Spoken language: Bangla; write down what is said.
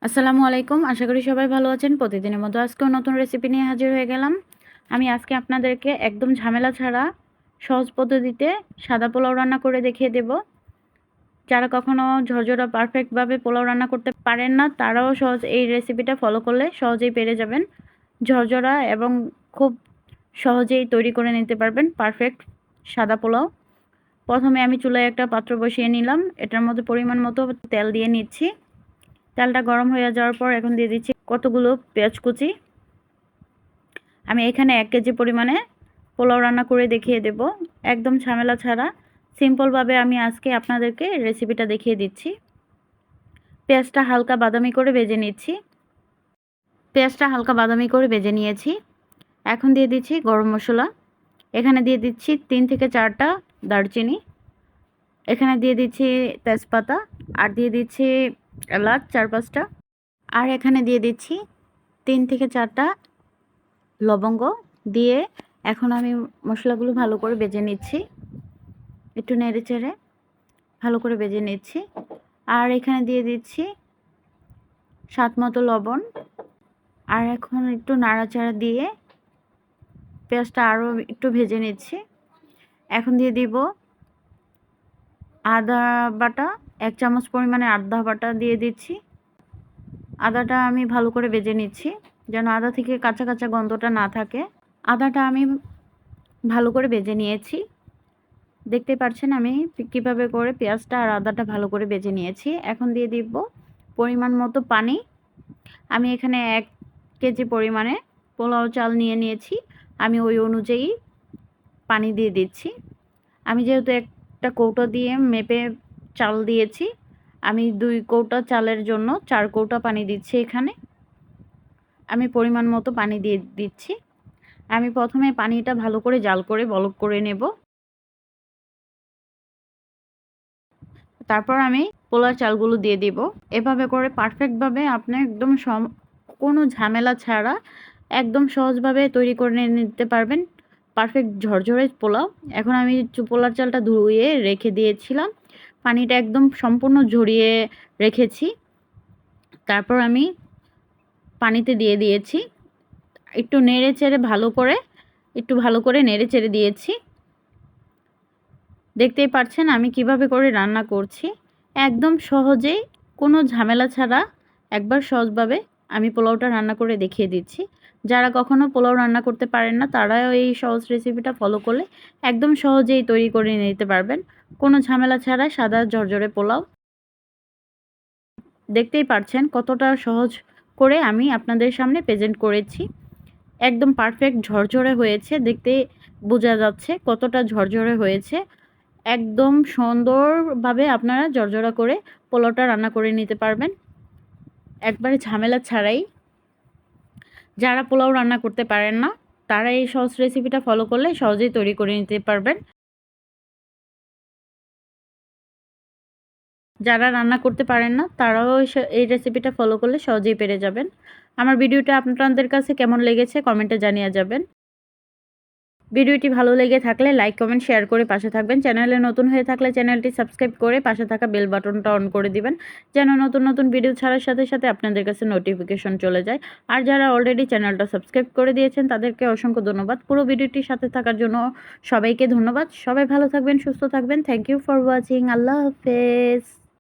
আসসালামু আলাইকুম। আশা করি সবাই ভালো আছেন। প্রতিদিনের মতো আজকেও নতুন রেসিপি নিয়ে হাজির হয়ে গেলাম। আমি আজকে আপনাদেরকে একদম ঝামেলা ছাড়া সহজ পদ্ধতিতে সাদা পোলাও রান্না করে দেখিয়ে দেব। যারা কখনো ঝরঝরা পারফেক্টভাবে পোলাও রান্না করতে পারেন না, তারাও এই রেসিপিটা ফলো করলে সহজেই পেরে যাবেন। ঝরঝরা এবং খুব সহজেই তৈরি করে নিতে পারবেন পারফেক্ট সাদা পোলাও। প্রথমে আমি চুলায় একটা পাত্র বসিয়ে নিলাম। এটার মধ্যে পরিমাণ মতো তেল দিয়ে নিচ্ছি। তেলটা গরম হয়ে যাওয়ার পর এখন দিয়ে দিচ্ছি কতগুলো পেঁয়াজ কুচি। আমি এখানে 1 কেজি পরিমাণে পোলাও রান্না করে দেখিয়ে দেব, একদম ঝামেলা ছাড়া সিম্পলভাবে আমি আজকে আপনাদেরকে রেসিপিটা দেখিয়ে দিচ্ছি। পেঁয়াজটা হালকা বাদামি করে ভেজে নিচ্ছি। পেঁয়াজটা হালকা বাদামি করে ভেজে নিয়েছি। এখন দিয়ে দিচ্ছি গরম মশলা। এখানে দিয়ে দিচ্ছি 3 থেকে 4টা দারচিনি। এখানে দিয়ে দিচ্ছি তেজপাতা, আর দিয়ে দিচ্ছি এলাচ 4-5টা, আর এখানে দিয়ে দিচ্ছি 3 থেকে 4টা লবঙ্গ দিয়ে এখন আমি মশলাগুলো ভালো করে ভেজে নিচ্ছি। একটু নেড়ে চেড়ে ভালো করে ভেজে নিচ্ছি। আর এখানে দিয়ে দিচ্ছি স্বাদ মতো লবণ। আর এখন একটু নাড়াচাড়া দিয়ে পেঁয়াজটা আরও একটু ভেজে নিচ্ছি। এখন দিয়ে দিব আদা বাটা, 1 চামচ পরিমাণে আদা বাটা দিয়ে দিচ্ছি। আদাটা আমি ভালো করে ভেজে নিচ্ছি যেন আদা থেকে কাঁচা কাঁচা গন্ধটা না থাকে। আদাটা আমি ভালো করে ভেজে নিয়েছি। দেখতে পাচ্ছেন আমি কিভাবে করে পেঁয়াজটা আর আদাটা ভালো করে ভেজে নিয়েছি। এখন দিয়ে দিব পরিমাণ মতো পানি। আমি এখানে 1 কেজি পরিমাণে পোলাও চাল নিয়েছি। আমি ওই অনুযায়ী পানি দিয়ে দিচ্ছি। আমি যেহেতু একটা কৌটো দিয়ে মেপে চাল দিয়েছি, আমি 2 কৌটা চালের জন্য 4 কৌটা পানি দিচ্ছি। এখানে আমি পরিমাণ মতো পানি দিয়ে দিচ্ছি। আমি প্রথমে পানিটা ভালো করে জাল করে বলক করে নেব। তারপর আমি পোলার চালগুলো দিয়ে দিব। এভাবে করে পারফেক্টভাবে আপনি একদম কোনো ঝামেলা ছাড়া একদম সহজভাবে তৈরি করে নিতে পারবেন পারফেক্ট ঝরঝরে পোলাও। এখন আমি পোলার চালটা ধুয়ে রেখে দিয়েছিলাম, পানিটা একদম সম্পূর্ণ ঝরিয়ে রেখেছি। তারপর আমি পানিতে দিয়ে দিয়েছি, একটু নেড়ে চেড়ে ভালো করে নেড়ে চেড়ে দিয়েছি। দেখতেই পাচ্ছেন আমি কিভাবে করে রান্না করছি, একদম সহজেই কোনো ঝামেলা ছাড়া একবার সহজভাবে আমি পোলাওটা রান্না করে দেখিয়ে দিচ্ছি। যারা কখনো পোলাও রান্না করতে পারেন না, তারাও এই সহজ রেসিপিটা ফলো করলে একদম সহজেই তৈরি করে নিতে পারবেন কোনো ঝামেলা ছাড়া সাদা ঝরঝরে পোলাও। দেখতেই পাচ্ছেন কতটা সহজ করে আমি আপনাদের সামনে প্রেজেন্ট করেছি। একদম পারফেক্ট ঝরঝরে হয়েছে, দেখতে বোঝা যাচ্ছে কতটা ঝরঝরে হয়েছে। একদম সুন্দরভাবে আপনারা ঝরঝরা করে পোলাওটা রান্না করে নিতে পারবেন একবারে ঝামেলা ছাড়াই। যারা পোলাও রান্না করতে পারেন না, তারা এই সহজ রেসিপিটা ফলো করলে সহজেই তৈরি করে নিতে পারবেন। যারা রান্না করতে পারেন না, তারাও এই রেসিপিটা ফলো করলে সহজেই পেরে যাবেন। আমার ভিডিওটা আপনাদের কাছে কেমন লেগেছে কমেন্টে জানিয়ে যাবেন। ভিডিওটি ভালো লেগে থাকলে লাইক, কমেন্ট, শেয়ার করে পাশে থাকবেন। চ্যানেলে নতুন হয়ে থাকলে চ্যানেলটি সাবস্ক্রাইব করে পাশে থাকা বেল বাটনটা অন করে দিবেন, যেন নতুন নতুন ভিডিও ছাড়ার সাথে সাথে আপনাদের কাছে নোটিফিকেশন চলে যায়। আর যারা অলরেডি চ্যানেলটা সাবস্ক্রাইব করে দিয়েছেন, তাদেরকে অসংখ্য ধন্যবাদ। পুরো ভিডিওটির সাথে থাকার জন্য সবাইকে ধন্যবাদ। সবাই ভালো থাকবেন, সুস্থ থাকবেন। Thank you for watching. আল্লাহ হাফেজ।